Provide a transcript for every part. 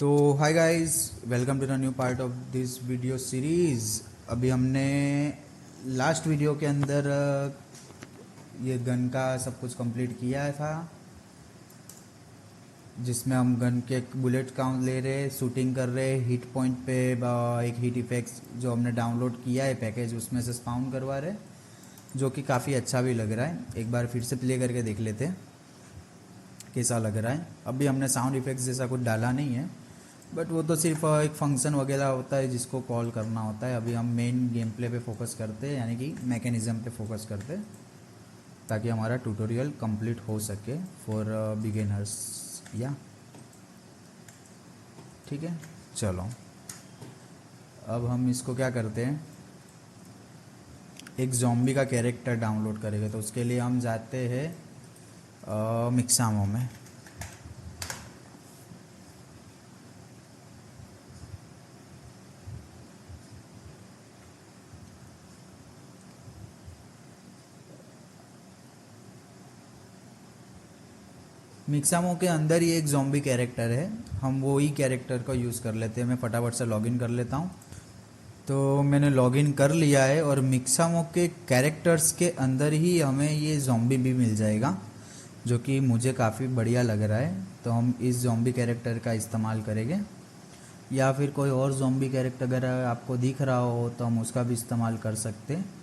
तो hi guys, welcome to the new part of this video series. अभी हमने last video के अंदर ये गन का सब कुछ कंप्लीट किया था, जिसमें हम गन के बुलेट काउंट ले रहे, शूटिंग कर रहे, हिट पॉइंट पे एक हिट इफेक्ट्स जो हमने डाउनलोड किया है पैकेज उसमें से स्पाउन करवा रहे, जो कि काफ़ी अच्छा भी लग रहा है। एक बार फिर से प्ले करके देख लेते हैं कैसा लग रहा है। अभी हमने साउंड इफेक्ट्स जैसा कुछ डाला नहीं है, बट वो तो सिर्फ एक फंक्शन वगैरह होता है जिसको कॉल करना होता है। अभी हम मेन गेम प्ले पे फोकस करते हैं, यानी कि मैकेनिज़्म पे फोकस करते हैं, ताकि हमारा ट्यूटोरियल कंप्लीट हो सके फॉर बिगिनर्स। या ठीक है, चलो अब हम इसको क्या करते हैं, एक ज़ॉम्बी का कैरेक्टर डाउनलोड करेंगे। तो उसके लिए हम जाते हैं मिक्सामो में। मिक्सामो के अंदर ही एक ज़ॉम्बी कैरेक्टर है, हम वो ही कैरेक्टर को यूज़ कर लेते हैं। मैं फटाफट से लॉगिन कर लेता हूँ। तो मैंने लॉगिन कर लिया है और मिक्सामो के कैरेक्टर्स के अंदर ही हमें ये ज़ॉम्बी भी मिल जाएगा, जो कि मुझे काफ़ी बढ़िया लग रहा है। तो हम इस ज़ॉम्बी कैरेक्टर का इस्तेमाल करेंगे, या फिर कोई और ज़ॉम्बी कैरेक्टर अगर आपको दिख रहा हो तो हम उसका भी इस्तेमाल कर सकते हैं।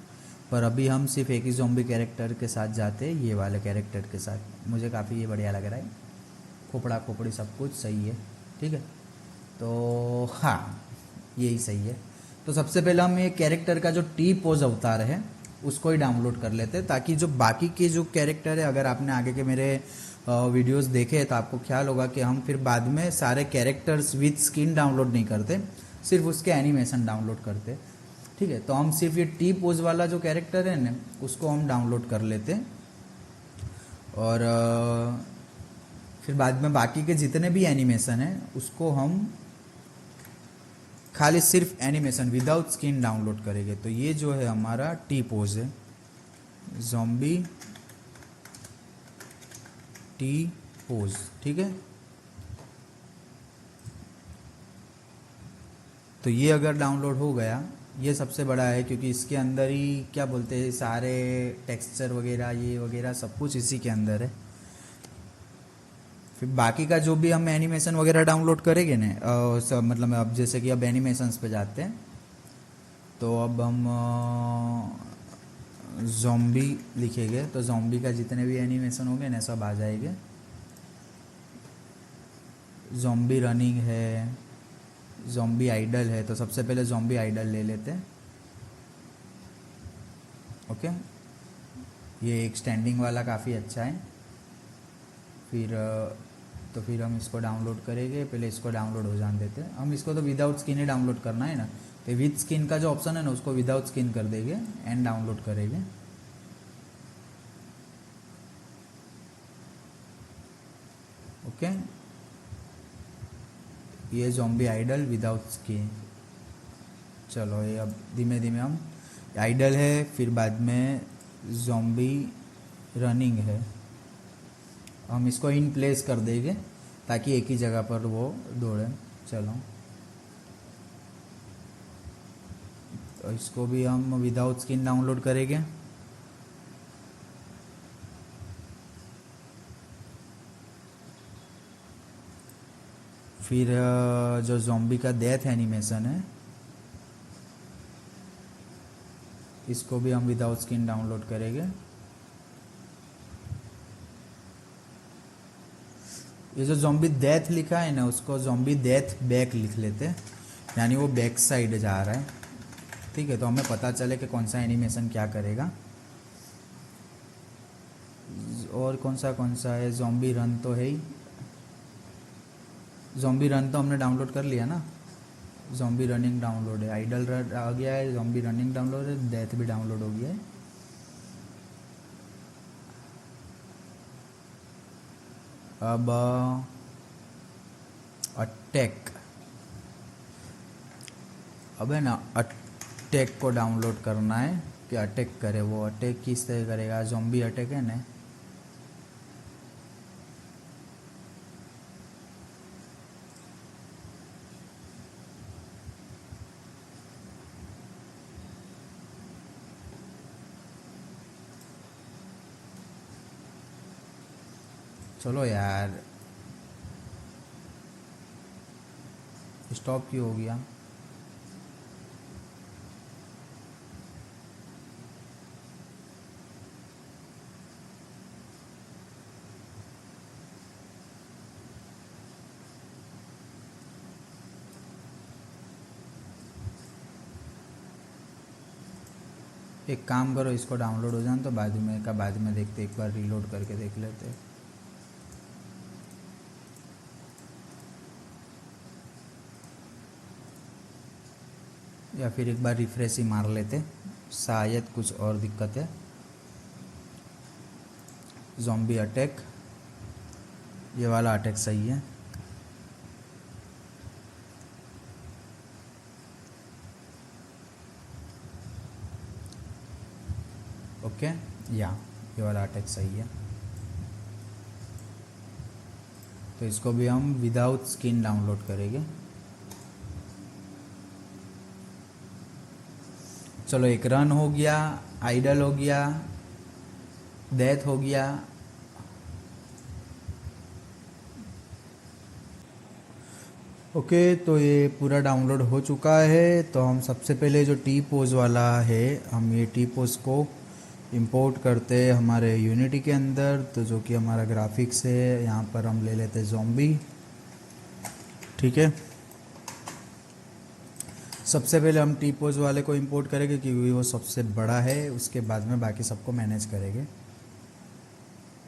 पर अभी हम सिर्फ एक ही ज़ॉम्बी कैरेक्टर के साथ जाते हैं, ये वाले कैरेक्टर के साथ। मुझे काफ़ी ये बढ़िया लग रहा है, खोपड़ा खोपड़ी सब कुछ सही है। ठीक है, तो हाँ, यही सही है। तो सबसे पहले हम ये कैरेक्टर का जो टी पोज अवतार है उसको ही डाउनलोड कर लेते हैं, ताकि जो बाकी के जो कैरेक्टर है, अगर आपने आगे के मेरे वीडियोस देखे तो आपको ख्याल होगा कि हम फिर बाद में सारे कैरेक्टर्स विद स्किन डाउनलोड नहीं करते, सिर्फ उसके एनिमेशन डाउनलोड करते। ठीक है, तो हम सिर्फ ये टी पोज वाला जो कैरेक्टर है ना उसको हम डाउनलोड कर लेते हैं, और फिर बाद में बाकी के जितने भी एनिमेशन है उसको हम खाली सिर्फ एनिमेशन विदाउट स्किन डाउनलोड करेंगे। तो ये जो है हमारा टी पोज है, ज़ॉम्बी टी पोज। ठीक है, तो ये अगर डाउनलोड हो गया, ये सबसे बड़ा है, क्योंकि इसके अंदर ही क्या बोलते हैं सारे टेक्सचर वगैरह ये वगैरह सब कुछ इसी के अंदर है। फिर बाकी का जो भी हम एनिमेशन वगैरह डाउनलोड करेंगे ना, सब मतलब अब जैसे कि अब एनिमेशंस पे जाते हैं, तो अब हम ज़ॉम्बी लिखेंगे तो ज़ॉम्बी का जितने भी एनिमेशन होंगे ना सब आ जाएंगे। ज़ॉम्बी रनिंग है, ज़ॉम्बी आइडल है, तो सबसे पहले ज़ॉम्बी आइडल ले लेते हैं। ओके, ये एक स्टैंडिंग वाला काफ़ी अच्छा है। फिर तो फिर हम इसको डाउनलोड करेंगे, पहले इसको डाउनलोड हो जाने देते हैं। हम इसको तो विदाउट स्किन ही डाउनलोड करना है ना, तो विद स्किन का जो ऑप्शन है ना उसको विदाउट स्किन कर देंगे एंड डाउनलोड करेंगे। ओके, ये ज़ॉम्बी आइडल विदाउट स्किन। चलो ये अब धीमे धीमे हम आइडल है, फिर बाद में ज़ॉम्बी रनिंग है, हम इसको इन प्लेस कर देंगे ताकि एक ही जगह पर वो दौड़े। चलो, तो इसको भी हम विदाउट स्किन डाउनलोड करेंगे। फिर जो ज़ॉम्बी का डेथ एनिमेशन है इसको भी हम विदाउट स्किन डाउनलोड करेंगे। ये जो ज़ॉम्बी डेथ लिखा है ना उसको ज़ॉम्बी डेथ बैक लिख लेते हैं, यानी वो बैक साइड जा रहा है। ठीक है, तो हमें पता चले कि कौन सा एनिमेशन क्या करेगा। और कौन सा है, ज़ॉम्बी रन तो है ही, ज़ॉम्बी रन तो हमने डाउनलोड कर लिया ना। ज़ॉम्बी रनिंग डाउनलोड है, आइडल रन आ गया है, ज़ॉम्बी रनिंग डाउनलोड है, डेथ भी डाउनलोड हो गया है। अब अटैक, अब है ना अटैक को डाउनलोड करना है कि अटैक करे। वो अटैक किस तरह करेगा, ज़ॉम्बी अटैक है ना, चलो यार, स्टॉप क्यों हो गया? एक काम करो, इसको डाउनलोड हो जाए तो बाद में देखते, एक बार रीलोड करके देख लेते। या फिर एक बार रिफ्रेश ही मार लेते, शायद कुछ और दिक्कत है। ज़ॉम्बी अटैक, ये वाला अटैक सही है। ओके, या ये वाला अटैक सही है। तो इसको भी हम विदाउट स्किन डाउनलोड करेंगे। चलो, एक रन हो गया, आइडल हो गया, डेथ हो गया। ओके, तो ये पूरा डाउनलोड हो चुका है। तो हम सबसे पहले जो टी पोज वाला है, हम ये टी पोज को इंपोर्ट करते हैं हमारे यूनिटी के अंदर। तो जो कि हमारा ग्राफिक्स है, यहाँ पर हम ले लेते हैं ज़ॉम्बी। ठीक है, सबसे पहले हम टी पोज वाले को इंपोर्ट करेंगे क्योंकि वो सबसे बड़ा है, उसके बाद में बाकी सबको मैनेज करेंगे।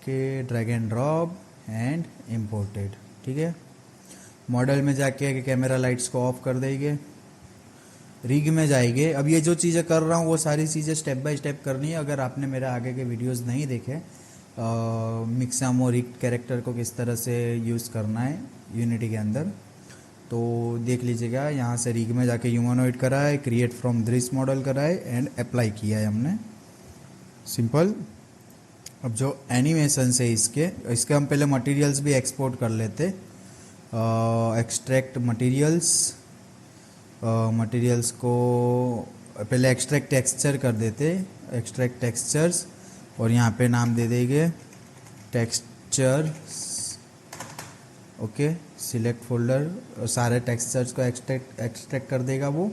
कि drag and drop and imported. ठीक है, मॉडल में जाके कैमरा लाइट्स को ऑफ कर देंगे, रिग में जाएंगे। अब ये जो चीज़ें कर रहा हूँ वो सारी चीज़ें स्टेप बाय स्टेप करनी है। अगर आपने मेरे आगे के वीडियोस नहीं देखे, मिक्सामो रिग कैरेक्टर को किस तरह से यूज़ करना है यूनिटी के अंदर, तो देख लीजिएगा। यहाँ से रिग में जाके ह्यूमनॉइड करा है, क्रिएट फ्रॉम दृश्य मॉडल करा है एंड अप्लाई किया है हमने, सिंपल। अब जो एनिमेशन है इसके हम पहले मटेरियल्स भी एक्सपोर्ट कर लेते। एक्सट्रैक्ट मटेरियल्स को पहले एक्सट्रैक्ट टेक्सचर कर देते, एक्सट्रैक्ट टेक्सचर्स, और यहाँ पे नाम दे देंगे टेक्सचर। ओके, सिलेक्ट फोल्डर, सारे टेक्सचर्स को एक्सट्रैक्ट कर देगा वो।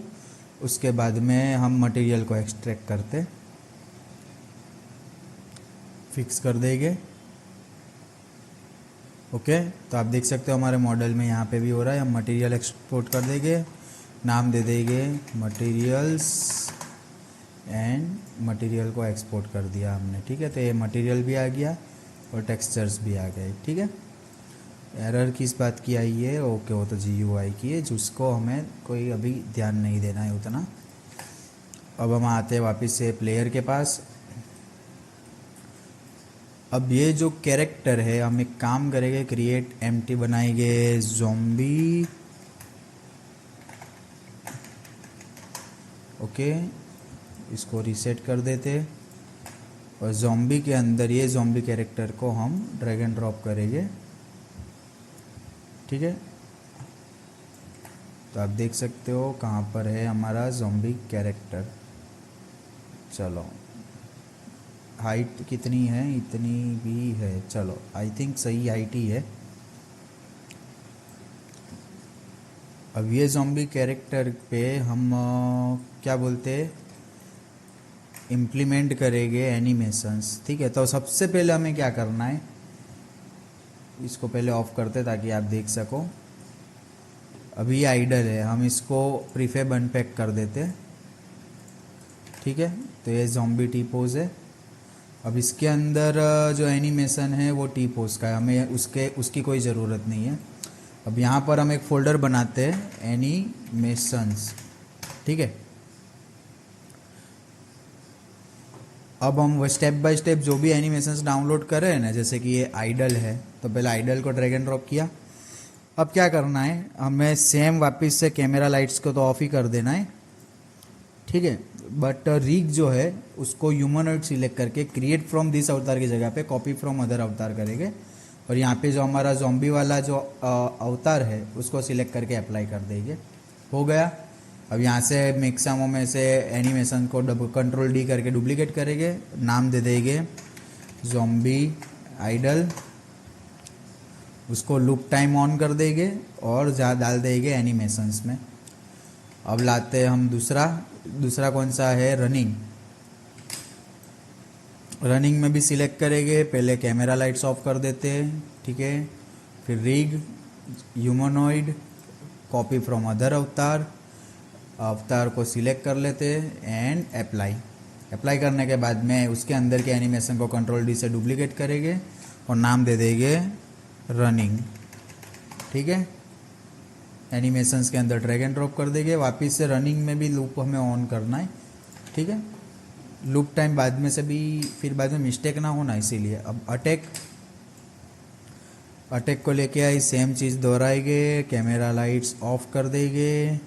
उसके बाद में हम मटेरियल को एक्सट्रैक्ट करते, फिक्स कर देंगे। ओके, तो आप देख सकते हो हमारे मॉडल में यहाँ पे भी हो रहा है। हम मटेरियल एक्सपोर्ट कर देंगे, नाम दे देंगे मटेरियल्स, एंड मटेरियल को एक्सपोर्ट कर दिया हमने। ठीक है, तो ये मटेरियल भी आ गया और टेक्सचर्स भी आ गए। ठीक है, एरर किस बात की आई है? ओके, वो तो GUI की है, जिसको हमें कोई अभी ध्यान नहीं देना है उतना। अब हम आते हैं वापस से प्लेयर के पास। अब ये जो कैरेक्टर है, हम एक काम करेंगे, क्रिएट एम्प्टी बनाएंगे ज़ॉम्बी। ओके, इसको रीसेट कर देते और ज़ॉम्बी के अंदर ये ज़ॉम्बी कैरेक्टर को हम ड्रैग एंड ड्रॉप करेंगे। ठीक है, तो आप देख सकते हो कहाँ पर है हमारा ज़ॉम्बी कैरेक्टर। चलो, हाइट कितनी है? इतनी भी है। चलो, आई थिंक सही हाइट ही है। अब ये ज़ॉम्बी कैरेक्टर पे हम क्या बोलते हैं, इम्प्लीमेंट करेंगे एनिमेशंस। ठीक है, तो सबसे पहले हमें क्या करना है, इसको पहले ऑफ करते ताकि आप देख सको। अभी ये आइडल है, हम इसको प्रीफेब अनपैक कर देते। ठीक है, तो ये ज़ॉम्बी टी पोज है। अब इसके अंदर जो एनिमेशन है वो टी पोज का है, हमें उसकी कोई ज़रूरत नहीं है। अब यहाँ पर हम एक फ़ोल्डर बनाते हैं एनिमेशंस। ठीक है, अब हम वो स्टेप बाय स्टेप जो भी एनिमेशंस डाउनलोड कर रहे हैं ना, जैसे कि ये आइडल है, तो पहले आइडल को ड्रैग एंड ड्रॉप किया। अब क्या करना है, हमें सेम वापस से कैमरा लाइट्स को तो ऑफ ही कर देना है। ठीक है, बट रिग जो है उसको ह्यूमनॉइड सिलेक्ट करके क्रिएट फ्रॉम दिस अवतार की जगह पे कॉपी फ्रॉम अदर अवतार करेंगे, और यहाँ पे जो हमारा ज़ॉम्बी वाला जो अवतार है उसको सिलेक्ट करके अप्लाई कर देंगे। हो गया। अब यहाँ से मिक्सामो में से एनिमेशन को कंट्रोल D करके डुप्लीकेट करेंगे, नाम दे देंगे ज़ॉम्बी आइडल, उसको लूप टाइम ऑन कर देंगे और जा डाल देंगे एनिमेशंस में। अब लाते हैं हम दूसरा। दूसरा कौन सा है? रनिंग। रनिंग में भी सिलेक्ट करेंगे, पहले कैमरा लाइट्स ऑफ कर देते हैं, ठीक है। फिर rig, humanoid, copy from other अवतार, अवतार को सिलेक्ट कर लेते हैं एंड अप्लाई। अप्लाई करने के बाद में उसके अंदर के एनिमेशन को कंट्रोल डी से डुप्लीकेट करेंगे और नाम दे देंगे रनिंग, ठीक है। एनिमेशंस के अंदर ड्रैग एंड ड्रॉप कर देंगे। वापस से रनिंग में भी लूप हमें ऑन करना है, ठीक है। लूप टाइम बाद में से भी फिर बाद में मिस्टेक ना होना, इसीलिए। अब अटैक को लेके आई, सेम चीज़ दोहराएंगे, कैमरा लाइट्स ऑफ कर देंगे,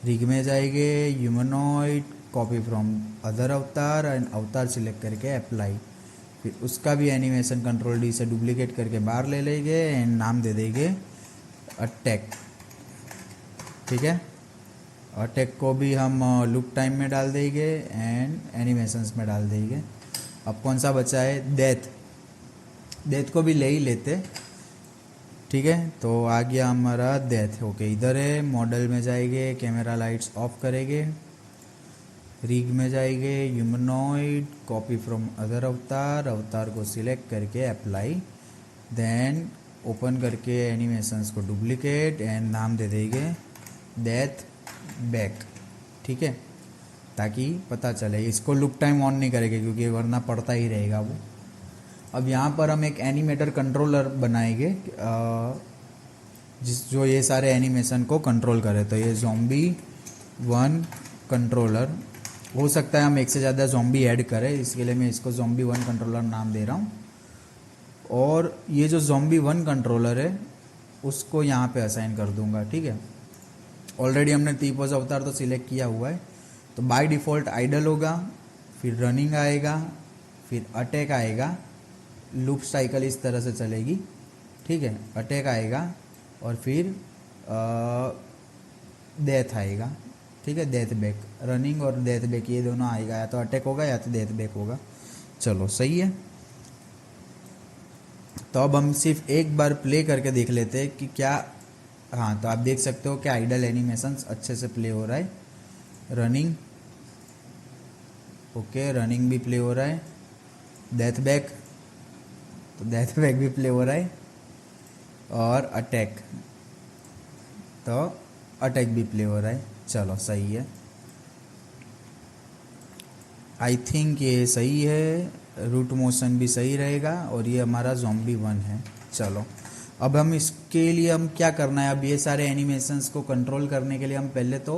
रिग में जाएंगे, ह्यूमनॉइड, कॉपी फ्रॉम अदर अवतार एंड अवतार सिलेक्ट करके अप्लाई। फिर उसका भी एनिमेशन कंट्रोल डी से डुप्लीकेट करके बाहर ले लेंगे एंड नाम दे देंगे अटैक, ठीक है। अटैक को भी हम लूप टाइम में डाल देंगे एंड एनिमेशंस में डाल देंगे। अब कौन सा बचा है? डेथ। डेथ को भी ले ही लेते, ठीक है। तो आ गया हमारा डेथ। ओके, इधर है, मॉडल में जाएंगे, कैमरा लाइट्स ऑफ करेंगे, रिग में जाएंगे, ह्यूमनॉइड, कॉपी फ्रॉम अदर अवतार, अवतार को सिलेक्ट करके अप्लाई, देन ओपन करके एनिमेशंस को डुप्लीकेट एंड नाम दे देंगे डेथ बैक, ठीक है, ताकि पता चले। इसको लूप टाइम ऑन नहीं करेंगे क्योंकि वरना पड़ता ही रहेगा वो। अब यहाँ पर हम एक एनिमेटर कंट्रोलर बनाएंगे जो ये सारे एनिमेशन को कंट्रोल करे। तो ये zombie1 कंट्रोलर, हो सकता है हम एक से ज़्यादा ज़ॉम्बी ऐड करें, इसके लिए मैं इसको zombie1 कंट्रोलर नाम दे रहा हूँ। और ये जो zombie1 कंट्रोलर है उसको यहाँ पे असाइन कर दूंगा, ठीक है। ऑलरेडी हमने तीपोज अवतार तो सिलेक्ट किया हुआ है, तो बाय डिफ़ॉल्ट आइडल होगा, फिर रनिंग आएगा, फिर अटैक आएगा, लूप साइकिल इस तरह से चलेगी, ठीक है। अटैक आएगा और फिर डेथ आएगा, ठीक है, डेथ बैक। रनिंग और डेथ बैक ये दोनों आएगा, या तो अटैक होगा या तो डेथ बैक होगा। चलो सही है। तो अब हम सिर्फ एक बार प्ले करके देख लेते हैं कि क्या। हाँ, तो आप देख सकते हो कि आइडल एनिमेशंस अच्छे से प्ले हो रहा है। रनिंग, ओके, रनिंग भी प्ले हो रहा है। डेथ बैक, तो डेथ बैक भी प्ले हो रहा है। और अटैक, तो अटैक भी प्ले हो रहा है। चलो सही है, आई थिंक ये सही है। रूट मोशन भी सही रहेगा और ये हमारा zombie1 है। चलो अब हम इसके लिए हम क्या करना है? अब ये सारे एनिमेशंस को कंट्रोल करने के लिए हम पहले तो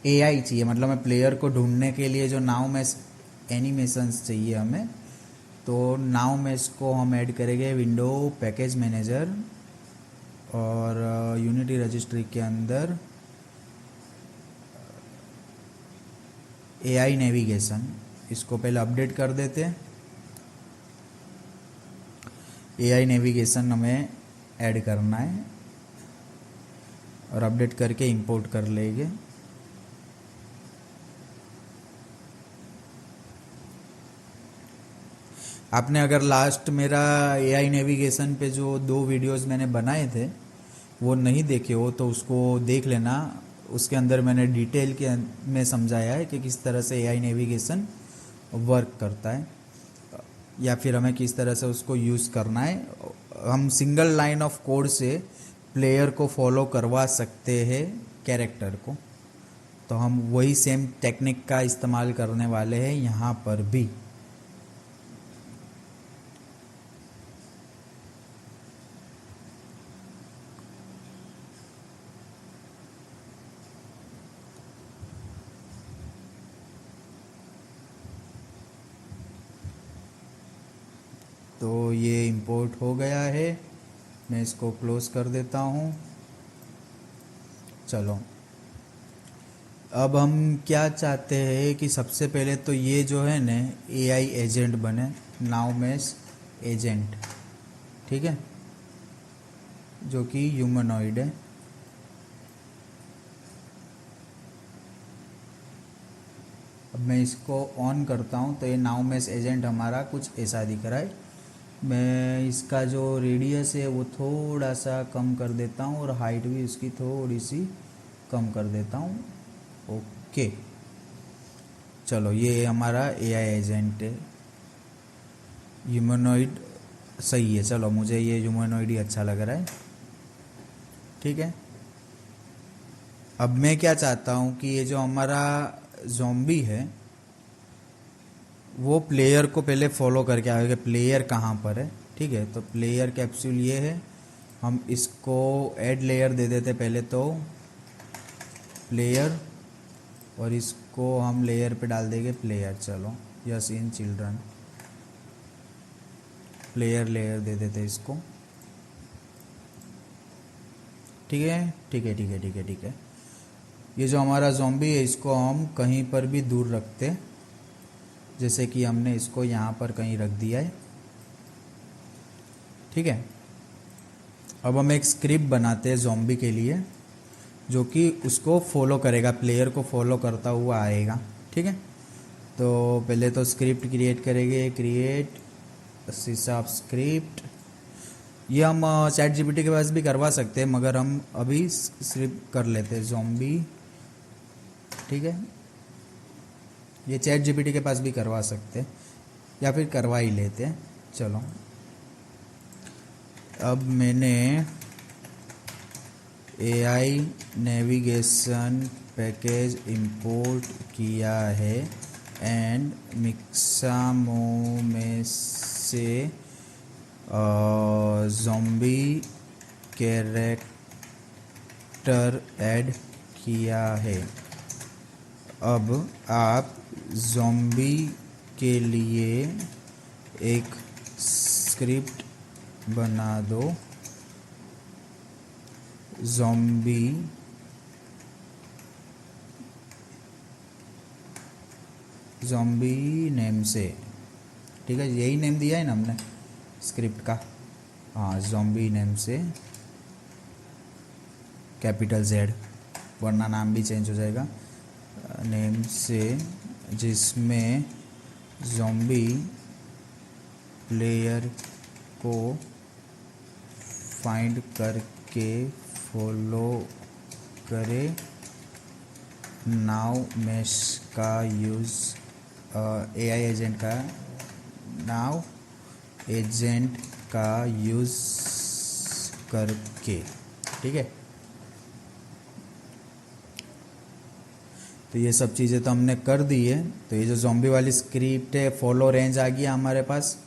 AI चाहिए, मतलब मैं प्लेयर को ढूंढने के लिए जो नाउ में एनिमेशंस चाहिए हमें। तो नाउ में इसको हम ऐड करेंगे विंडो पैकेज मैनेजर और यूनिटी रजिस्ट्री के अंदर AI नेविगेशन, इसको पहले अपडेट कर देते हैं। AI नेविगेशन हमें ऐड करना है और अपडेट करके इंपोर्ट कर लेंगे। आपने अगर लास्ट मेरा AI नेविगेशन पे जो 2 वीडियोस मैंने बनाए थे वो नहीं देखे हो तो उसको देख लेना। उसके अंदर मैंने डिटेल के में समझाया है कि किस तरह से AI नेविगेशन वर्क करता है या फिर हमें किस तरह से उसको यूज़ करना है। हम सिंगल लाइन ऑफ कोड से प्लेयर को फॉलो करवा सकते हैं कैरेक्टर को, तो हम वही सेम टेक्निक का इस्तेमाल करने वाले हैं यहाँ पर भी। तो ये इंपोर्ट हो गया है, मैं इसको क्लोज कर देता हूँ। चलो अब हम क्या चाहते हैं कि सबसे पहले तो ये जो है ना AI एजेंट बने, नाउ मेश एजेंट, ठीक है, जो कि ह्यूमनॉइड है। अब मैं इसको ऑन करता हूँ तो ये नाउ मेश एजेंट हमारा कुछ ऐसा दिख रहा है। मैं इसका जो रेडियस है वो थोड़ा सा कम कर देता हूँ और हाइट भी इसकी थोड़ी सी कम कर देता हूँ। ओके, चलो ये हमारा एआई एजेंट है, ह्यूमनॉइड सही है। चलो मुझे ये ह्यूमनॉइड ही अच्छा लग रहा है, ठीक है। अब मैं क्या चाहता हूँ कि ये जो हमारा ज़ॉम्बी है वो प्लेयर को पहले फॉलो करके आएगा, प्लेयर कहाँ पर है, ठीक है। तो प्लेयर कैप्सूल ये है, हम इसको ऐड लेयर दे देते पहले तो प्लेयर, और इसको हम लेयर पे डाल देंगे प्लेयर। चलो yes in children, player layer दे देते इसको, ठीक है ठीक है ठीक है ठीक है ठीक है। ये जो हमारा ज़ॉम्बी है इसको हम कहीं पर भी दूर रखते, जैसे कि हमने इसको यहाँ पर कहीं रख दिया है, ठीक है। अब हम एक स्क्रिप्ट बनाते हैं ज़ॉम्बी के लिए जो कि उसको फॉलो करेगा, प्लेयर को फॉलो करता हुआ आएगा, ठीक है। तो पहले तो स्क्रिप्ट क्रिएट करेंगे, क्रिएट सिसाप स्क्रिप्ट। ये हम चैट जीपीटी के पास भी करवा सकते हैं, मगर हम अभी स्क्रिप्ट कर लेते हैं ज़ॉम्बी, ठीक है। ये चैट जीपीटी के पास भी करवा सकते हैं या फिर करवा ही लेते हैं। चलो अब मैंने एआई नेविगेशन पैकेज इंपोर्ट किया है एंड मिक्सामो में से ज़ॉम्बी कैरेक्टर ऐड किया है। अब आप ज़ॉम्बी के लिए एक स्क्रिप्ट बना दो, ज़ॉम्बी नेम से, ठीक है। यही नेम दिया है ना हमने स्क्रिप्ट का, हाँ ज़ॉम्बी नेम से कैपिटल जेड, वरना नाम भी चेंज हो जाएगा, नेम से, जिसमें ज़ॉम्बी प्लेयर को फाइंड करके फॉलो करे, नाउ मैश का यूज़, एआई एजेंट का नाउ एजेंट का यूज़ करके, ठीक है। तो ये सब चीज़ें तो हमने कर दी है। तो ये जो ज़ॉम्बी वाली स्क्रिप्ट है, फॉलो रेंज आ गया हमारे पास,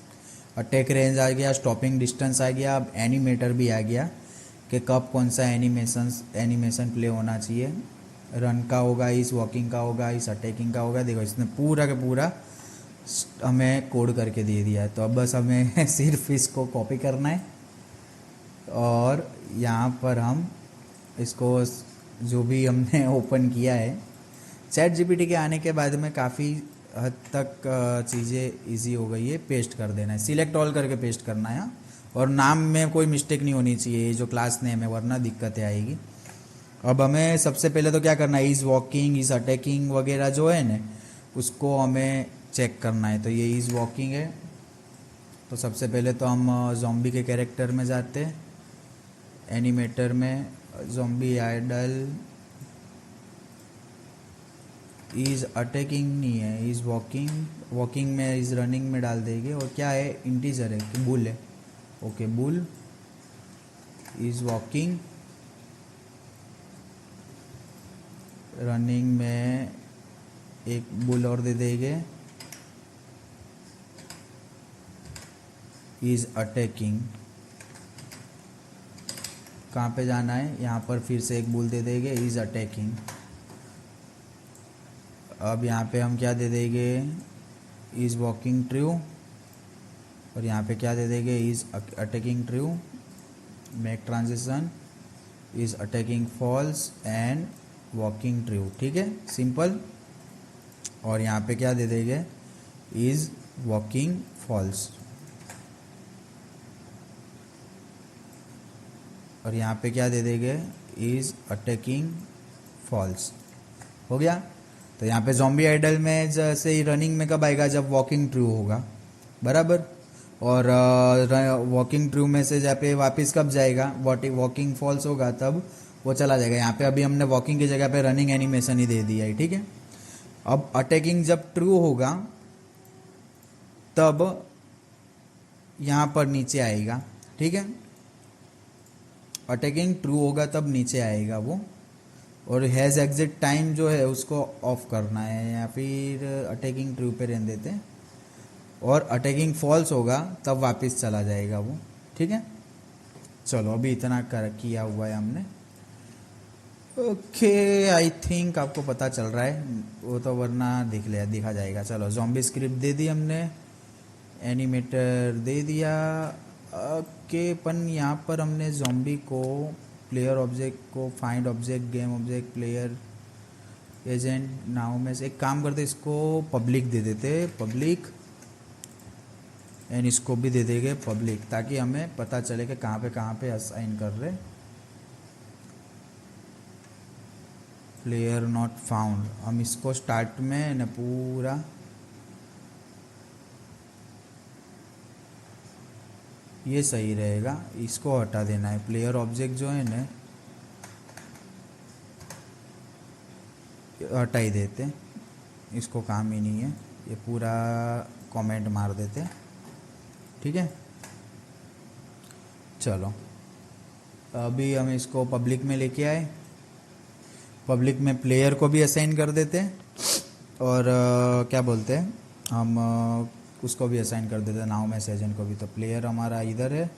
अटैक रेंज आ गया, स्टॉपिंग डिस्टेंस आ गया, अब एनिमेटर भी आ गया कि कब कौन सा एनिमेशन प्ले होना चाहिए, रन का होगा, इस वॉकिंग का होगा, इस अटैकिंग का होगा। देखो इसने पूरा का पूरा हमें कोड करके दे दिया है। तो अब बस हमें सिर्फ इसको कॉपी करना है और यहाँ पर हम इसको जो भी हमने ओपन किया है, चैट जीपीटी के आने के बाद में काफ़ी हद तक चीज़ें इजी हो गई है। पेस्ट कर देना है, सिलेक्ट ऑल करके पेस्ट करना है, और नाम में कोई मिस्टेक नहीं होनी चाहिए, ये जो क्लास नेम है, वरना दिक्कतें आएगी। अब हमें सबसे पहले तो क्या करना है, इज़ वॉकिंग, इज़ अटैकिंग वगैरह जो है ना, उसको हमें चेक करना है। तो ये इज़ वॉकिंग है, तो सबसे पहले तो हम ज़ॉम्बी के कैरेक्टर में जाते हैं, एनिमेटर में ज़ॉम्बी आइडल, इज़ अटैकिंग नहीं है, इज़ वॉकिंग, वॉकिंग में इज़ रनिंग में डाल देंगे, और क्या है इंटीजर है कि बुल है, okay bull is walking, running में एक बुल और दे देंगे, इज़ अटैकिंग, कहाँ पे जाना है, यहाँ पर फिर से एक बुल दे देंगे, इज़ अटैकिंग। अब यहाँ पे हम क्या दे देंगे, इज़ वॉकिंग ट्रू, और यहाँ पे क्या दे देंगे, is attacking true, make transition, is attacking false and walking true, ठीक है, सिंपल। और यहाँ पे क्या दे देंगे, इज़ वॉकिंग फॉल्स, और यहाँ पे क्या दे देंगे, इज़ अटैकिंग फॉल्स। हो गया। तो यहाँ पे ज़ॉम्बी आइडल में जैसे ही रनिंग में कब आएगा, जब वॉकिंग ट्रू होगा, बराबर। और वॉकिंग ट्रू में से जहाँ पे वापस कब जाएगा, वॉकिंग फॉल्स होगा तब वो चला जाएगा। यहाँ पे अभी हमने वॉकिंग की जगह पे रनिंग एनिमेशन ही दे दिया है, ठीक है। अब अटैकिंग जब ट्रू होगा तब यहाँ पर नीचे आएगा, ठीक है। अटैकिंग ट्रू होगा तब नीचे आएगा वो। और हैज़ एग्जिट टाइम जो है उसको ऑफ करना है, या फिर अटैकिंग ट्रू पे रहने देते हैं। और अटैकिंग फॉल्स होगा तब वापस चला जाएगा वो, ठीक है। चलो अभी इतना कर किया हुआ है हमने। ओके, आई थिंक आपको पता चल रहा है, वो तो वरना दिखा जाएगा। चलो ज़ॉम्बी स्क्रिप्ट दे दी हमने, एनिमेटर दे दिया। ओके, पन यहाँ पर हमने ज़ॉम्बी को प्लेयर ऑब्जेक्ट को find object game object player agent now में से एक काम करते, इसको पब्लिक दे देते, पब्लिक। एंड इसको भी दे देंगे पब्लिक, ताकि हमें पता चले कि कहाँ पे असाइन कर रहे। प्लेयर नॉट फाउंड, हम इसको स्टार्ट में न पूरा ये सही रहेगा, इसको हटा देना है। प्लेयर ऑब्जेक्ट जो है ना हटा ही देते, इसको काम ही नहीं है, ये पूरा कमेंट मार देते, ठीक है। चलो अभी हम इसको पब्लिक में लेके आए, पब्लिक में प्लेयर को भी असाइन कर देते हैं। और क्या बोलते हैं हम उसको भी असाइन कर देते हैं नाउ में एजेंट को भी। तो प्लेयर हमारा इधर है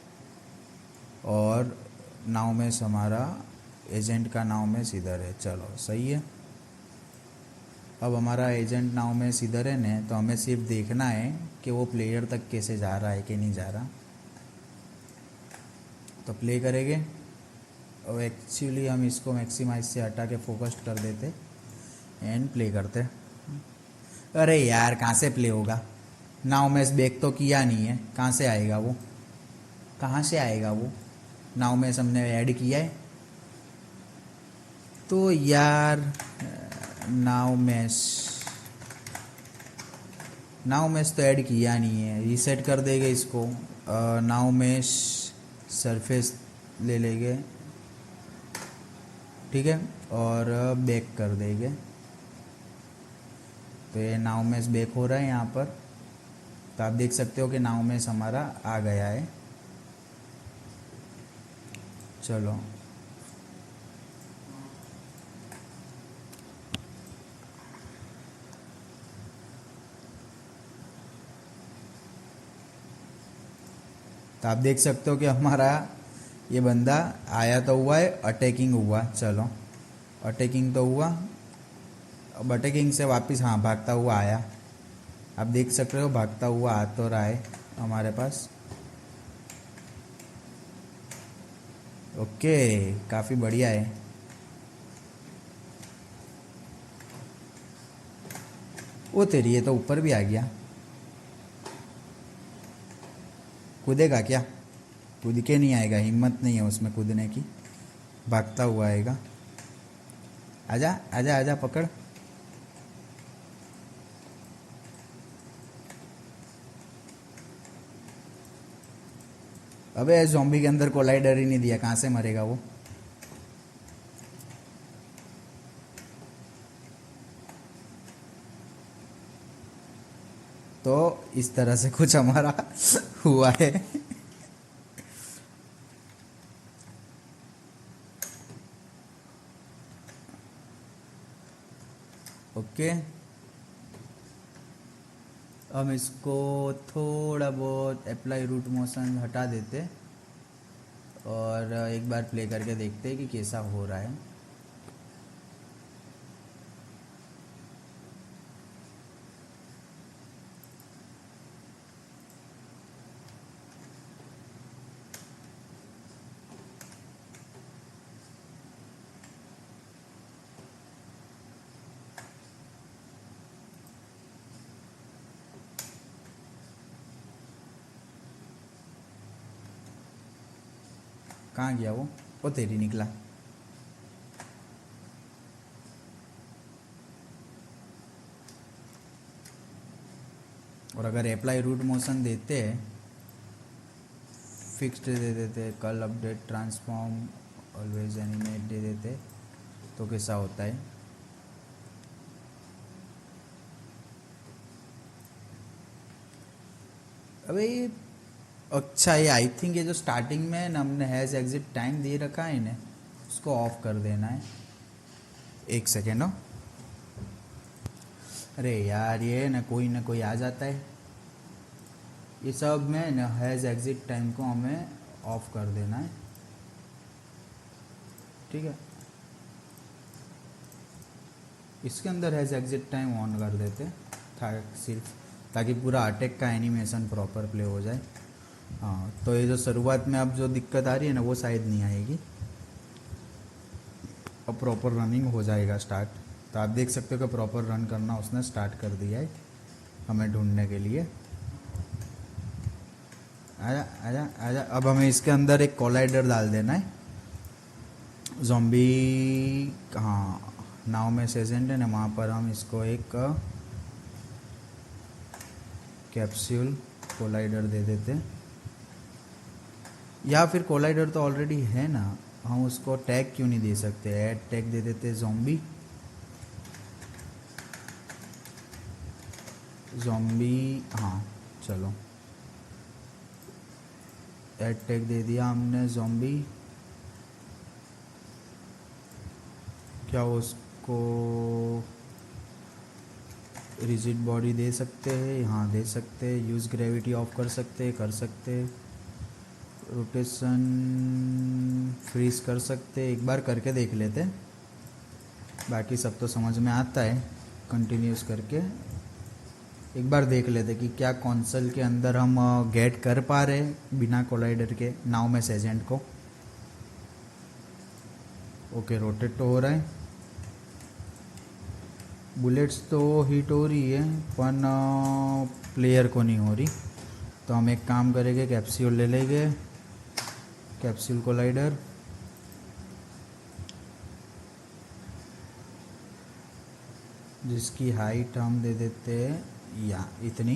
और नाउ में हमारा एजेंट का नाउ में इधर है। चलो सही है। अब हमारा एजेंट नाउ में इधर है ना, तो हमें सिर्फ देखना है कि वो प्लेयर तक कैसे जा रहा है कि नहीं जा रहा। तो प्ले करेंगे और एक्चुअली हम इसको मैक्सिमाइज से हटा के फोकस्ड कर देते एंड प्ले करते। अरे यार कहाँ से प्ले होगा, नाउ में बैक तो किया नहीं है, कहाँ से आएगा वो, कहाँ से आएगा वो। नाउ में हमने ऐड किया है तो यार नाउ मैस तो ऐड किया नहीं है, रीसेट कर देंगे इसको। नाउ मैस सरफेस ले लेंगे, ठीक है, और बैक कर देंगे। तो ये नाउ मैस बैक हो रहा है यहाँ पर, तो आप देख सकते हो कि नाउ मैस हमारा आ गया है। चलो तो आप देख सकते हो कि हमारा ये बंदा आया तो हुआ है, अटैकिंग हुआ। चलो अटैकिंग तो हुआ, अब अटैकिंग से वापस हाँ भागता हुआ आया। आप देख सकते हो भागता हुआ आ तो रहा है हमारे पास। ओके, काफ़ी बढ़िया है। वो तेरी, ये तो ऊपर भी आ गया। कूदेगा क्या, कूद के नहीं आएगा, हिम्मत नहीं है उसमें कूदने की, भागता हुआ आएगा। आजा आजा आजा पकड़। अबे ज़ॉम्बी के अंदर कोलाइडर ही नहीं दिया, कहाँ से मरेगा वो। तो इस तरह से कुछ हमारा हुआ है। ओके, हम इसको थोड़ा बहुत अप्लाई रूट मोशन हटा देते और एक बार प्ले करके देखते हैं कि कैसा हो रहा है। कहाँ गया वो तेरी निकला। और अगर अप्लाई रूट मोशन देते हैं फिक्स्ड दे देते, कल अपडेट ट्रांसफॉर्म ऑलवेज एनिमेट दे देते तो कैसा होता है। अबे अच्छा, ये आई थिंक ये जो स्टार्टिंग में ना हमने हैज़ एग्जिट टाइम दे रखा है इन्हें, उसको ऑफ कर देना है। एक सेकेंड हो, अरे यार ये ना कोई आ जाता है। ये सब में ना हैज़ एग्जिट टाइम को हमें ऑफ कर देना है, ठीक है। इसके अंदर हैज़ एग्जिट टाइम ऑन कर देते था सिर्फ, ताकि पूरा अटैक का एनिमेशन प्रॉपर प्ले हो जाए। हाँ, तो ये जो शुरुआत में अब जो दिक्कत आ रही है ना वो शायद नहीं आएगी, अब प्रॉपर रनिंग हो जाएगा स्टार्ट। तो आप देख सकते हो कि प्रॉपर रन करना उसने स्टार्ट कर दिया है हमें ढूंढने के लिए। आजा आजा आजा, अब हमें इसके अंदर एक कोलाइडर डाल देना है। ज़ॉम्बी, हाँ नाव में सेजेंट है ना, वहाँ पर हम इसको एक कैप्सूल कोलाइडर दे देते, या फिर कोलाइडर तो ऑलरेडी है ना, हम उसको टैग क्यों नहीं दे सकते, ऐड टैग दे देते ज़ॉम्बी। हाँ चलो, ऐड टैग दे दिया हमने ज़ॉम्बी। क्या उसको रिजिड बॉडी दे सकते हैं, हाँ दे सकते हैं। यूज़ ग्रेविटी ऑफ कर सकते। रोटेशन फ्रीज कर सकते, एक बार करके देख लेते, बाकी सब तो समझ में आता है। कंटिन्यूस करके एक बार देख लेते कि क्या कंसोल के अंदर हम गेट कर पा रहे बिना कोलाइडर के नाव में सेजेंट को। ओके, रोटेट तो हो रहा है, बुलेट्स तो हिट हो रही है पर प्लेयर को नहीं हो रही। तो हम एक काम करेंगे, कैप्सूल ले लेंगे, कैप्सूल कोलाइडर। जिसकी हाइट हम दे देते हैं या इतनी,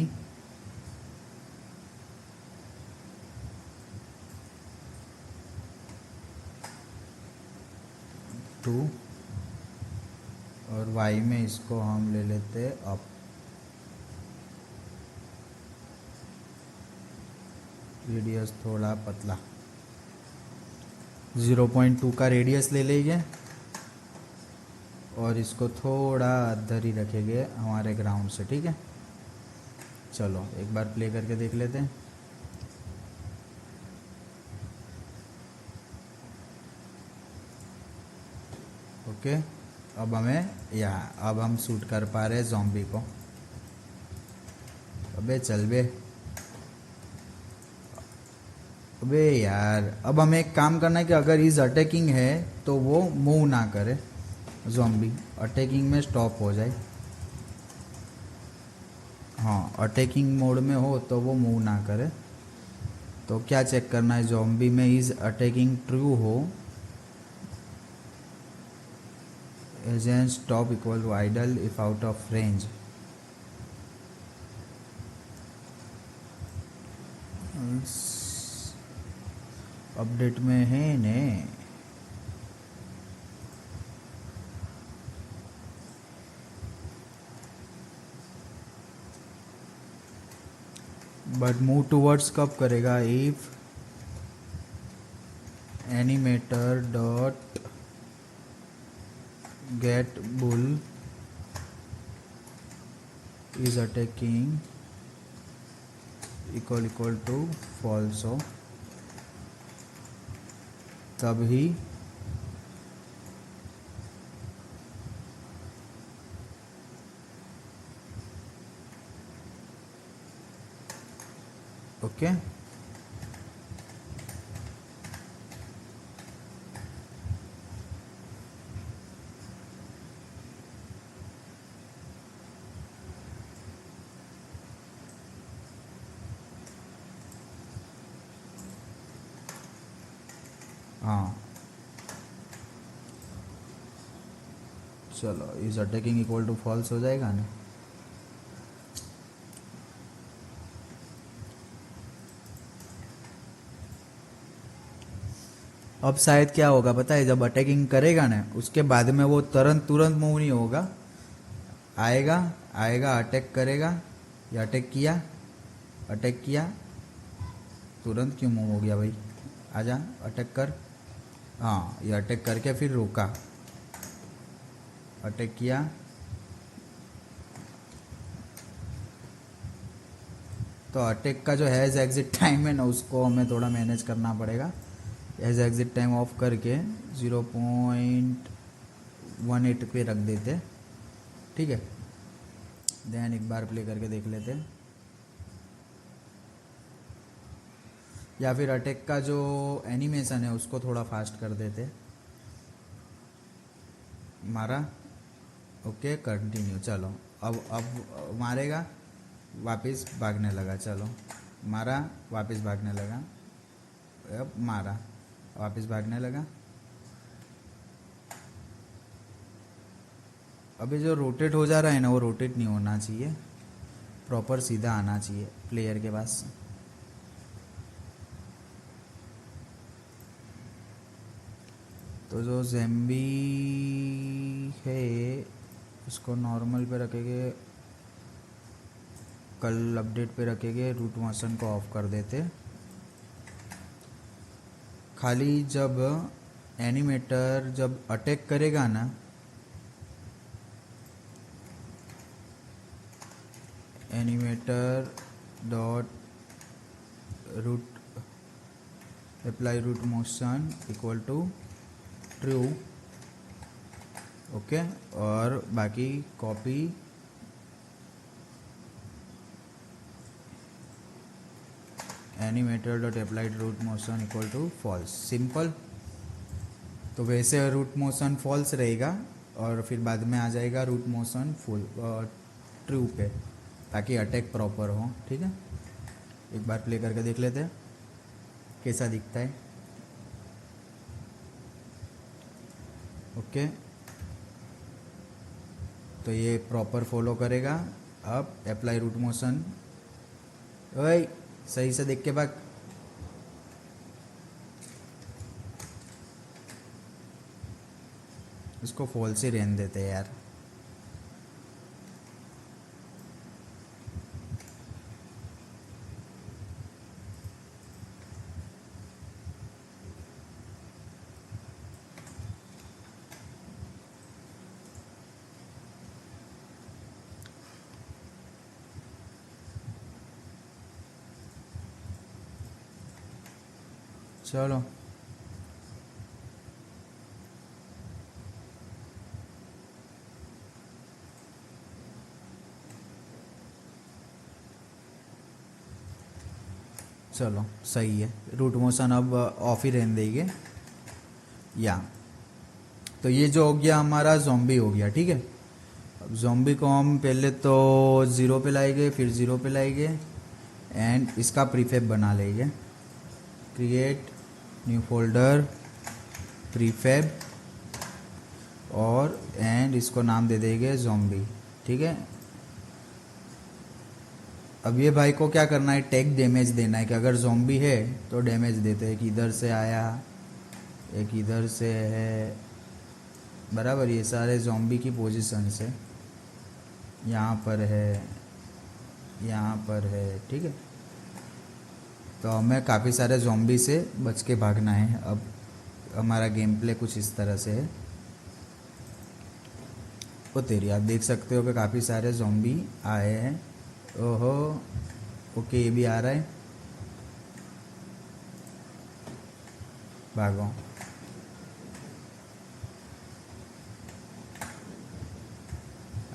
टू, और वाई में इसको हम ले लेते अप। रेडियस थोड़ा पतला, 0.2 का रेडियस ले लेंगे और इसको थोड़ा अदर ही रखेंगे हमारे ग्राउंड से, ठीक है। चलो एक बार प्ले करके देख लेते हैं। ओके, अब अब हम शूट कर पा रहे हैं ज़ॉम्बी को। अबे चल बे, अबे यार, अब हमें एक काम करना है कि अगर इज अटैकिंग है तो वो मूव ना करे, ज़ॉम्बी अटैकिंग में स्टॉप हो जाए। हाँ, अटैकिंग मोड में हो तो वो मूव ना करे। तो क्या चेक करना है, ज़ॉम्बी में इज अटैकिंग ट्रू हो, agent stop equal to idle if out of range. Update में है ने, बट मूव टूवर्ड्स कब करेगा, if animator dot get bool is attacking equal to false हो, तभी ओके। हाँ चलो, is attacking equal to false हो जाएगा ना। अब शायद क्या होगा पता है, जब अटैकिंग करेगा ना उसके बाद में वो तुरंत मूव नहीं होगा, आएगा आएगा अटैक करेगा, या अटैक किया, तुरंत क्यों मूव हो गया भाई, आजा अटैक कर, हाँ ये अटैक करके फिर रोका, अटैक किया, तो अटैक का जो हैज़ एग्जिट टाइम है ना उसको हमें थोड़ा मैनेज करना पड़ेगा। हैज़ एग्जिट टाइम ऑफ करके 0.18 पे रख देते, ठीक है। देन एक बार प्ले करके देख लेते, या फिर अटैक का जो एनिमेशन है उसको थोड़ा फास्ट कर देते। मारा, ओके कंटिन्यू, चलो अब मारेगा, वापस भागने लगा, चलो मारा वापस भागने लगा, अब मारा वापस भागने लगा। अभी जो रोटेट हो जा रहा है ना वो रोटेट नहीं होना चाहिए, प्रॉपर सीधा आना चाहिए प्लेयर के पास। तो जो ज़ैम्बी है उसको नॉर्मल पे रखेंगे, कल अपडेट पे रखेंगे, रूट मोशन को ऑफ कर देते। खाली जब एनिमेटर जब अटैक करेगा ना, animator dot root apply root motion equal to true, okay, और बाकी copy animator dot applied root motion equal to false, simple. तो वैसे रूट मोशन फॉल्स रहेगा और फिर बाद में आ जाएगा रूट मोशन फुल ट्रू पे, ताकि अटैक प्रॉपर हो, ठीक है। एक बार प्ले करके देख लेते हैं कैसा दिखता है, ओके। तो ये प्रॉपर फॉलो करेगा। अब अप्लाई रूट मोशन, ओए सही से देख के भाग, इसको फॉल्स ही रहने देते हैं यार। चलो चलो सही है, रूट मोशन अब ऑफ ही रहने देंगे या। तो ये जो हो गया हमारा ज़ॉम्बी हो गया, ठीक है। अब ज़ॉम्बी को हम पहले तो 0 पे लाएंगे, फिर 0 पे लाएंगे एंड इसका प्रीफैब बना लेंगे, क्रिएट न्यू फोल्डर प्रीफैब, और एंड इसको नाम दे देंगे ज़ॉम्बी, ठीक है। अब ये भाई को क्या करना है, टैग डैमेज देना है कि अगर ज़ॉम्बी है तो डैमेज देते हैं कि इधर से आया, एक इधर से है, बराबर। ये सारे ज़ॉम्बी की पोजीशन से, यहाँ पर है, यहाँ पर है, ठीक है। तो हमें काफ़ी सारे ज़ॉम्बी से बच के भागना है। अब हमारा गेम प्ले कुछ इस तरह से है। ओ तेरी, आप देख सकते हो कि काफ़ी सारे ज़ॉम्बी आए हैं। ओहो, ओके ये भी आ रहा है, भागो।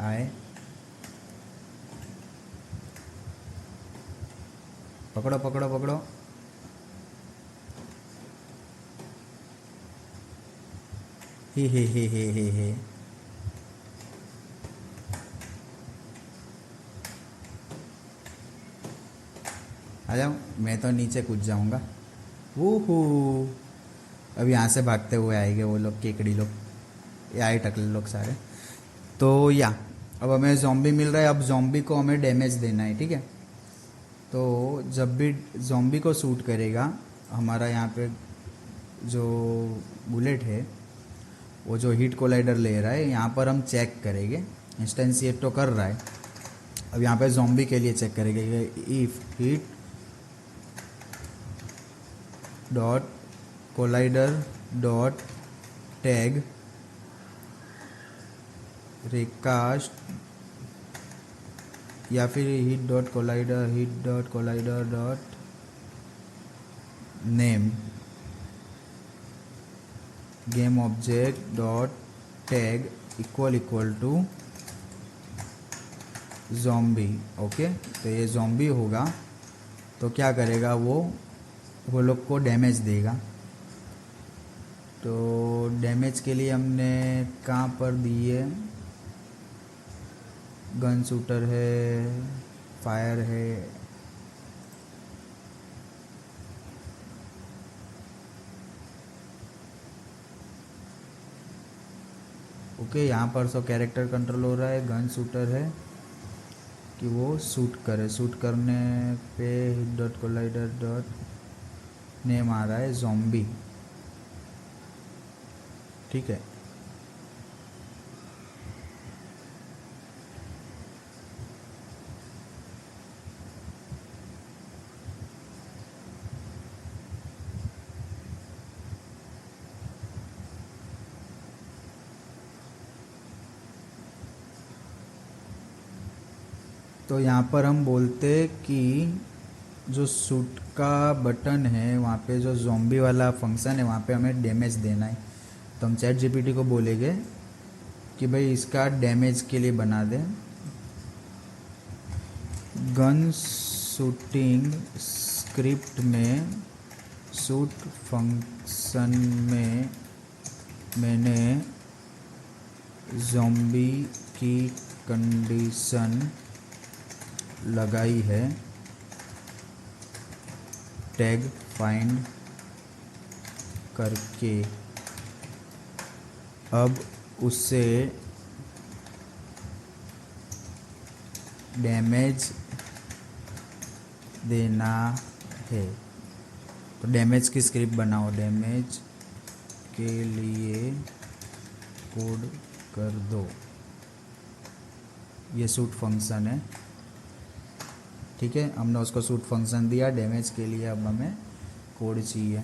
आए, पकड़ो पकड़ो पकड़ो, हे। आ जाओ, मैं तो नीचे कूद जाऊंगा। वूहू, अब यहाँ से भागते हुए आएंगे वो लोग, केकड़ी लोग, ये आए टकले लोग सारे। तो या अब हमें ज़ॉम्बी मिल रहा है, अब ज़ॉम्बी को हमें डैमेज देना है, ठीक है। तो जब भी ज़ॉम्बी को शूट करेगा, हमारा यहाँ पे जो बुलेट है वो जो हीट कोलाइडर ले रहा है, यहाँ पर हम चेक करेंगे, इंस्टेंशिएट तो कर रहा है। अब यहाँ पे ज़ॉम्बी के लिए चेक करेंगे कि if hit dot collider dot tag raycast, या फिर hit dot collider dot name game object dot tag equal to zombie. Okay, तो ये ज़ॉम्बी होगा तो क्या करेगा, वो लोग को डैमेज देगा। तो डैमेज के लिए हमने कहाँ पर दिए, गन शूटर है, फायर है, ओके। यहाँ पर सो कैरेक्टर कंट्रोल हो रहा है, गन शूटर है कि वो शूट करे, शूट करने पे hit dot collider dot name आ रहा है ज़ॉम्बी, ठीक है। तो यहाँ पर हम बोलते कि जो शूट का बटन है वहाँ पे जो ज़ॉम्बी वाला फंक्शन है वहाँ पे हमें डैमेज देना है। तो हम चैट जीपीटी को बोलेंगे कि भाई इसका डैमेज के लिए बना दे, गन शूटिंग स्क्रिप्ट में शूट फंक्शन में मैंने ज़ॉम्बी की कंडीशन लगाई है टैग फाइंड करके, अब उससे डैमेज देना है। तो डैमेज की स्क्रिप्ट बनाओ, डैमेज के लिए कोड कर दो, ये शूट फंक्शन है, ठीक है। हमने उसको शूट फंक्शन दिया, डैमेज के लिए अब हमें कोड चाहिए।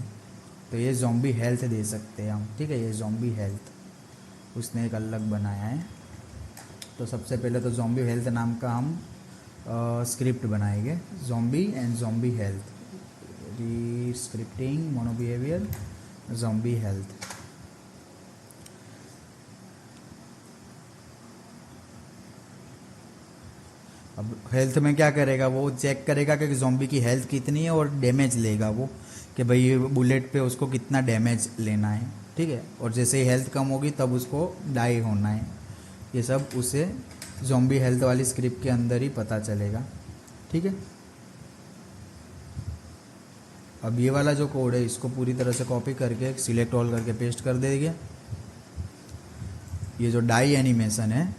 तो ये ज़ॉम्बी हेल्थ दे सकते हैं हम, ठीक है। ये ज़ॉम्बी हेल्थ उसने एक अलग बनाया है। तो सबसे पहले तो ज़ॉम्बी हेल्थ नाम का हम स्क्रिप्ट बनाएंगे, ज़ॉम्बी एंड ज़ॉम्बी हेल्थ, री scripting mono behaviour zombie health. अब हेल्थ में क्या करेगा, वो चेक करेगा कि ज़ॉम्बी की हेल्थ कितनी है और डैमेज लेगा वो, कि भाई ये बुलेट पे उसको कितना डैमेज लेना है, ठीक है। और जैसे ही हेल्थ कम होगी तब उसको डाई होना है। ये सब उसे ज़ॉम्बी हेल्थ वाली स्क्रिप्ट के अंदर ही पता चलेगा, ठीक है। अब ये वाला जो कोड है इसको पूरी तरह से कॉपी करके सिलेक्ट ऑल करके पेस्ट कर देंगे। ये जो डाई एनिमेशन है,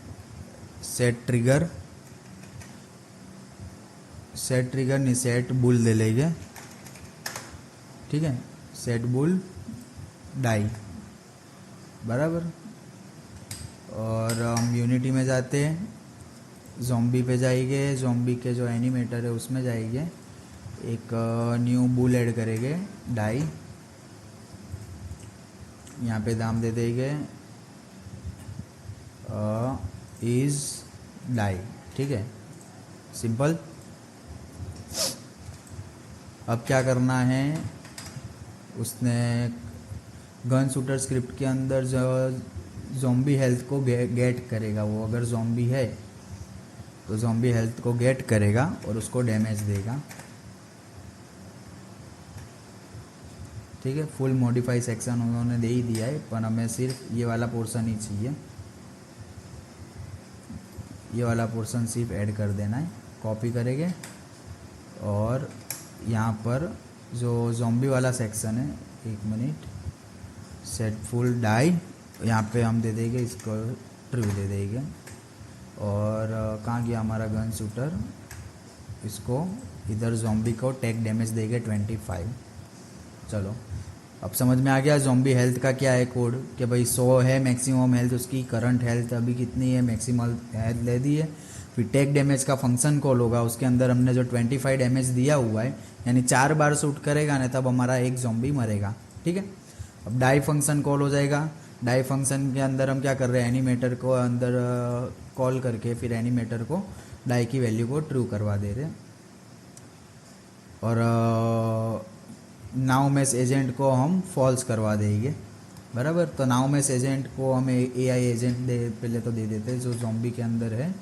सेट ट्रिगर नहीं, सेट बुल ले लेंगे, ठीक है। सेट बुल डाई बराबर। और हम यूनिटी में जाते हैं, ज़ॉम्बी पे जाएंगे, ज़ॉम्बी के जो एनिमेटर है उसमें जाएंगे, एक न्यू बुल ऐड करेंगे, डाई, यहाँ पे दाम दे देंगे इज़ डाई, ठीक है, सिंपल। अब क्या करना है, उसने गन शूटर स्क्रिप्ट के अंदर जो ज़ॉम्बी हेल्थ को गेट करेगा, वो अगर ज़ॉम्बी है तो ज़ॉम्बी हेल्थ को गेट करेगा और उसको डैमेज देगा, ठीक है। फुल मॉडिफाई सेक्शन उन्होंने दे ही दिया है, पर हमें सिर्फ ये वाला पोर्शन ही चाहिए, ये वाला पोर्शन सिर्फ ऐड कर देना है। कॉपी करेंगे और यहाँ पर जो ज़ॉम्बी वाला सेक्शन है, एक मिनट, सेट फुल डाई, यहाँ पे हम दे देंगे इसको ट्रू दे देंगे। और कहाँ गया हमारा गन शूटर, इसको इधर ज़ॉम्बी को टेक डैमेज देंगे 25। चलो अब समझ में आ गया ज़ॉम्बी हेल्थ का क्या है कोड, कि भाई 100 है मैक्सिमम हेल्थ उसकी, करंट हेल्थ अभी कितनी है, मैक्सिमम हेल्थ ले दी है। फिर टेक डैमेज का फंक्शन कॉल होगा, उसके अंदर हमने जो 25 डैमेज दिया हुआ है, यानी 4 बार शूट करेगा ना तब हमारा एक ज़ॉम्बी मरेगा, ठीक है। अब डाई फंक्शन कॉल हो जाएगा। डाई फंक्शन के अंदर हम क्या कर रहे हैं, एनिमेटर को अंदर कॉल करके फिर एनिमेटर को डाई की वैल्यू को ट्रू करवा दे रहे हैं। और नाउ मैस एजेंट को हम फॉल्स करवा देंगे, बराबर। तो नाउ मैस एजेंट को हम एआई एजेंट दे पहले तो दे देते हैं जो ज़ॉम्बी के अंदर है।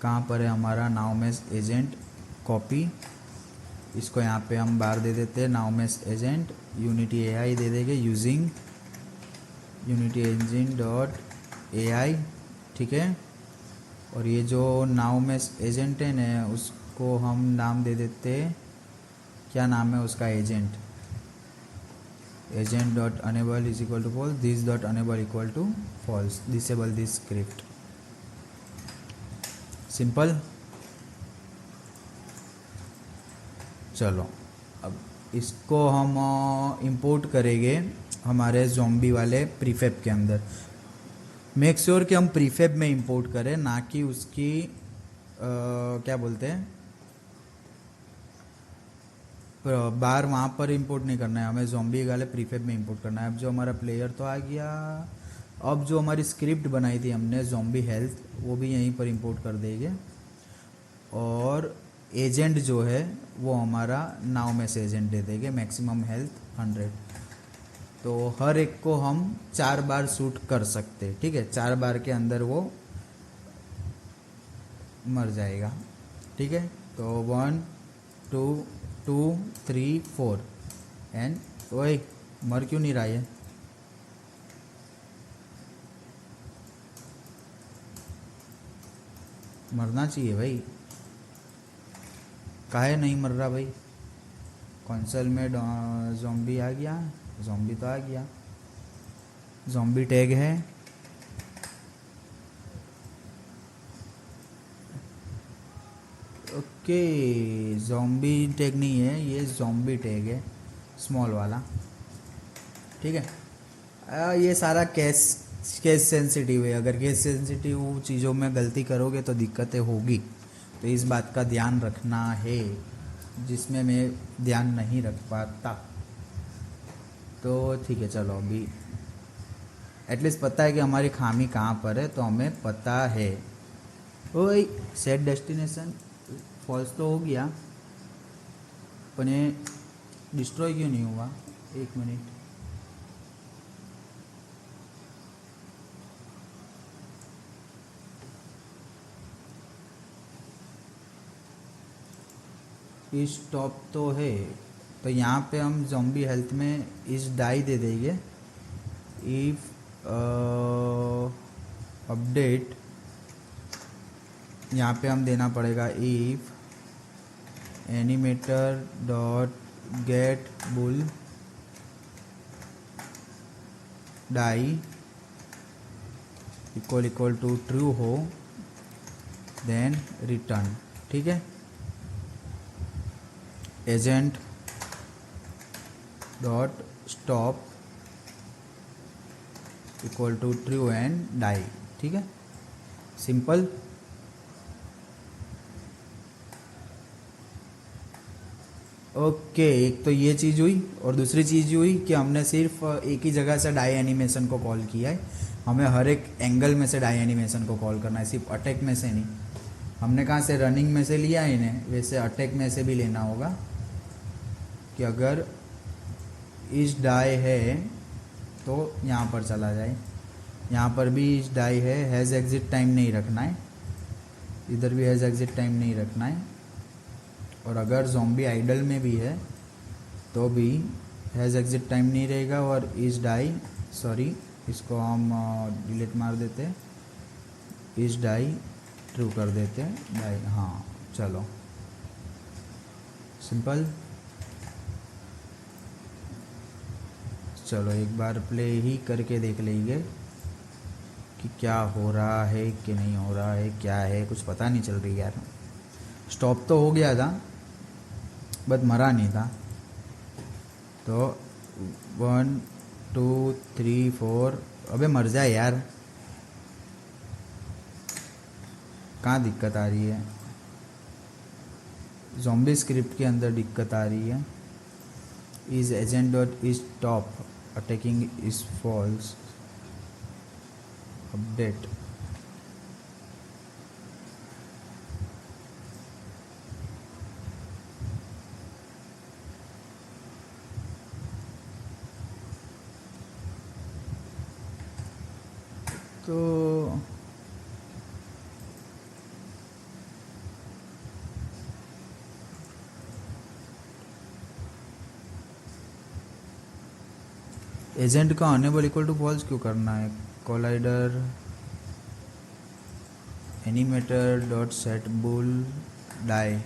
कहाँ पर है हमारा नाउ मैस एजेंट, कॉपी, इसको यहाँ पे हम बाहर दे देते हैं नाउ मैस एजेंट यूनिटी एआई दे देंगे using Unity engine dot AI, ठीक है। और ये जो नाउ मैस एजेंट है ना उसको हम नाम दे देते हैं, क्या नाम है उसका, agent, agent dot enable is equal to false, this dot enable equal to false, disable this script. Simple. चलो अब इसको हम इंपोर्ट करेंगे हमारे ज़ॉम्बी वाले प्रीफेब के अंदर। मेक श्योर कि हम प्रीफेब में इंपोर्ट करें, ना कि उसकी क्या बोलते हैं बाहर वहाँ पर इंपोर्ट नहीं करना है, हमें ज़ॉम्बी वाले प्रीफेब में इंपोर्ट करना है। अब जो हमारा प्लेयर तो आ गया, अब जो हमारी स्क्रिप्ट बनाई थी हमने ज़ॉम्बी हेल्थ वो भी यहीं पर इंपोर्ट कर देंगे। और एजेंट जो है वो हमारा नाउ मैस एजेंट दे देंगे, मैक्सिमम हेल्थ 100। तो हर एक को हम 4 बार शूट कर सकते हैं, ठीक है। 4 बार के अंदर वो मर जाएगा, ठीक है। तो 1 2 2 3 4 एंड ओए मर क्यों नहीं रहा है, मरना चाहिए भाई, काहे नहीं मर रहा भाई। कंसोल में ज़ॉम्बी आ गया, ज़ॉम्बी तो आ गया, ज़ॉम्बी टैग है, ओके। ज़ॉम्बी टैग नहीं है ये, ज़ॉम्बी टैग है स्मॉल वाला, ठीक है। ये सारा केस सेंसिटिव है, अगर केस सेंसिटिव चीज़ों में गलती करोगे तो दिक्कतें होगी, तो इस बात का ध्यान रखना है, जिसमें मैं ध्यान नहीं रख पाता। तो ठीक है, चलो अभी एटलीस्ट पता है कि हमारी खामी कहाँ पर है, तो हमें पता है। ओए सेट डेस्टिनेशन फॉल्स तो हो गया, पर ये डिस्ट्रॉय क्यों नहीं हुआ, एक मिनट। स्टॉप तो है, तो यहाँ पे हम ज़ॉम्बी हेल्थ में इस डाई दे देंगे, इफ अपडेट, यहाँ पे हम देना पड़ेगा if animator dot get bool die equal to true हो, देन रिटर्न, ठीक है। Agent dot stop equal to true and die, ठीक है, सिंपल। ओके, एक तो ये चीज़ हुई, और दूसरी चीज़ हुई कि हमने सिर्फ एक ही जगह से डाई एनिमेशन को कॉल किया है, हमें हर एक एंगल में से डाई एनिमेशन को कॉल करना है, सिर्फ अटैक में से नहीं। हमने कहाँ से रनिंग में से लिया है इन्हें, वैसे अटैक में से भी लेना होगा, कि अगर इस डाई है तो यहाँ पर चला जाए, यहाँ पर भी इस डाई है, हैज़ एग्जिट टाइम नहीं रखना है, इधर भी हैज़ एग्जिट टाइम नहीं रखना है। और अगर ज़ॉम्बी आइडल में भी है तो भी हैज़ एग्जिट टाइम नहीं रहेगा। और इस डाई, सॉरी इसको हम डिलीट मार देते हैं, इस डाई ट्रू कर देते हैं डाई, हाँ चलो सिंपल। चलो एक बार प्ले ही करके देख लेंगे कि क्या हो रहा है कि नहीं हो रहा है, क्या है कुछ पता नहीं चल रही यार। स्टॉप तो हो गया था बट मरा नहीं था, तो 1 2 3 4। अबे मर जाए यार, कहाँ दिक्कत आ रही है? ज़ॉम्बी स्क्रिप्ट के अंदर दिक्कत आ रही है। Is agent dot is top attacking is false update. तो एजेंट का अनेबल इक्वल टू फॉल्स क्यों करना है? Collider animator dot set bool die.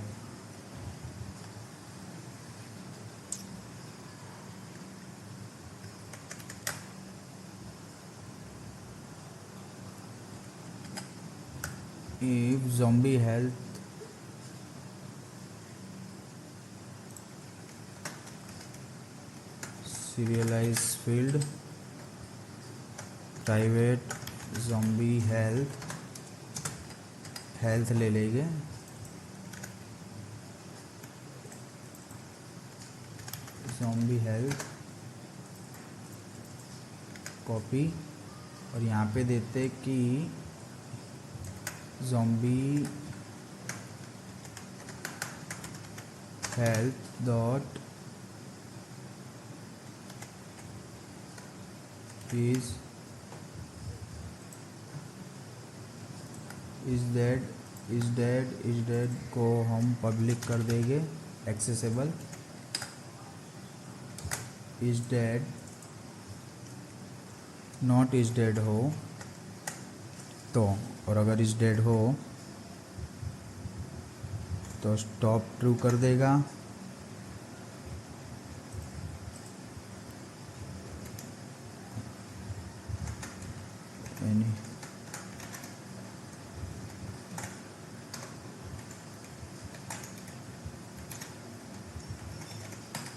if zombie health serialize field private zombie health ले लेंगे। zombie हेल्थ कॉपी, और यहाँ पे देते कि zombie health dot is dead को हम पब्लिक कर देंगे accessible. Is did not is dead हो तो, और अगर इज डेड हो तो स्टॉप ट्रू कर देगा।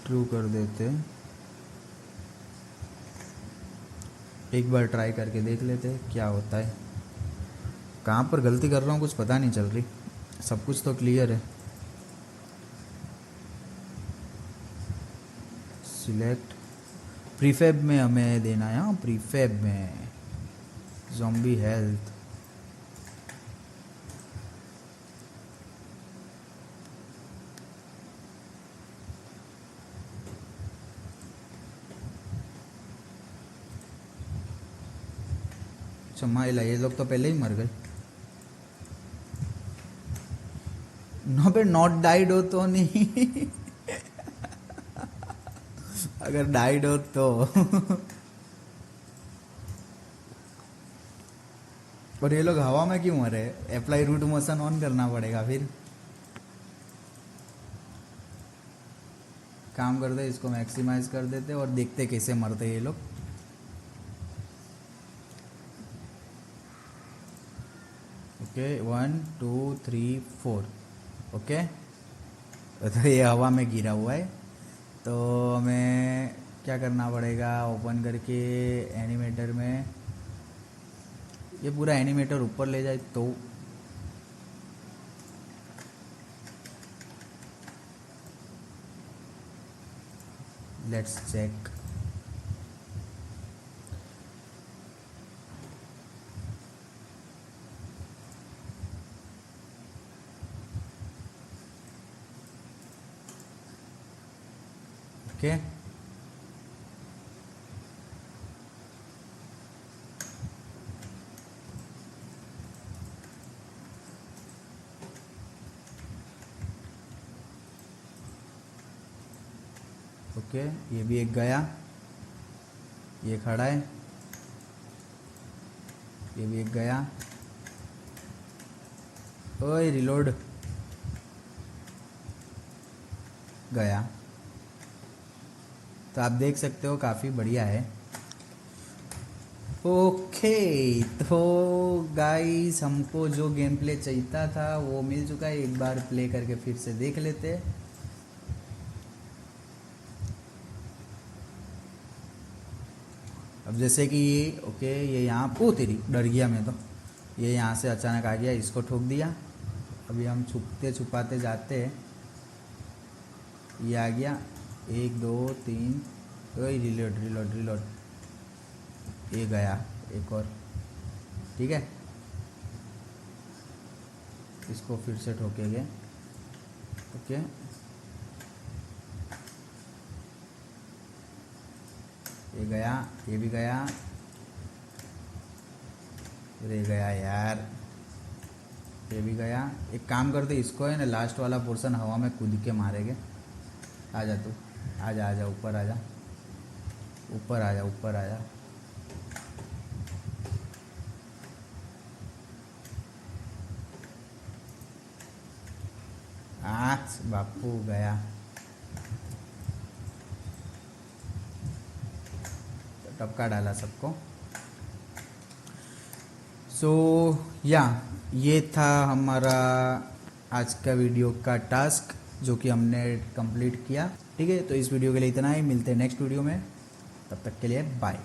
ट्रू कर देते, एक बार ट्राई करके देख लेते क्या होता है। कहाँ पर गलती कर रहा हूँ कुछ पता नहीं चल रही, सब कुछ तो क्लियर है। सिलेक्ट प्रीफैब में हमें देना है, हाँ प्रीफैब में ज़ॉम्बी हेल्थ। चमाइला ये लोग तो पहले ही मर गए। नो पे नॉट डाइड हो तो नहीं अगर डाइड हो तो और ये लोग हवा में क्यों मरे? अप्लाई रूट मोशन ऑन करना पड़ेगा फिर। काम करते इसको मैक्सिमाइज कर देते और देखते कैसे मरते ये लोग। Okay 1 2 3 4 okay. तो ये हवा में गिरा हुआ है, तो हमें क्या करना पड़ेगा? ओपन करके एनिमेटर में ये पूरा एनिमेटर ऊपर ले जाए तो लेट्स चेक। ओके ओके, ये भी एक गया, ये खड़ा है, ये भी एक गया। ओए रिलोड गया। तो आप देख सकते हो काफ़ी बढ़िया है। ओके तो गाइस हमको जो गेम प्ले चाहिए था वो मिल चुका है। एक बार प्ले करके फिर से देख लेते हैं। अब जैसे कि ये ओके, ये यहाँ ओ तेरी डर गया मैं तो, ये यहाँ से अचानक आ गया, इसको ठोक दिया। अभी हम छुपते छुपाते जाते हैं, ये आ गया 1 2 3, रिलोड रिलोड रिलोड, ये गया एक और, ठीक है। इसको फिर से ठोकेंगे, ओके। ये गया, ये भी गया, ये गया यार, ये भी गया। एक काम करते, इसको है ना लास्ट वाला पोर्शन हवा में कूद के मारेंगे। आजा तू, आजा आजा ऊपर आजा, ऊपर आजा ऊपर आजा। आज बापू गया, तो टपका डाला सबको। सो या ये था हमारा आज का वीडियो का टास्क जो कि हमने कंप्लीट किया, ठीक है। तो इस वीडियो के लिए इतना ही, मिलते हैं नेक्स्ट वीडियो में, तब तक के लिए बाय।